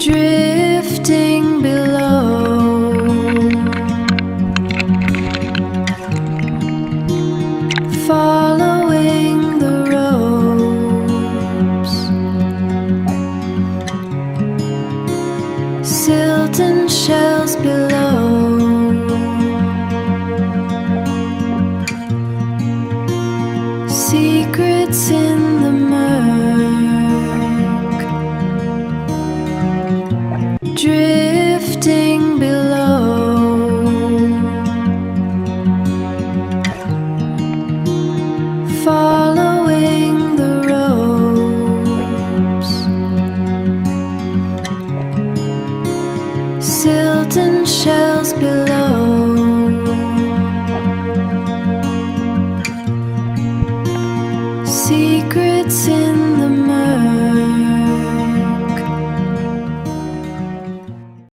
drifting below, following the ropes, silt and shells below, secrets in the murk, drifting below, following the ropes, silt and shells below.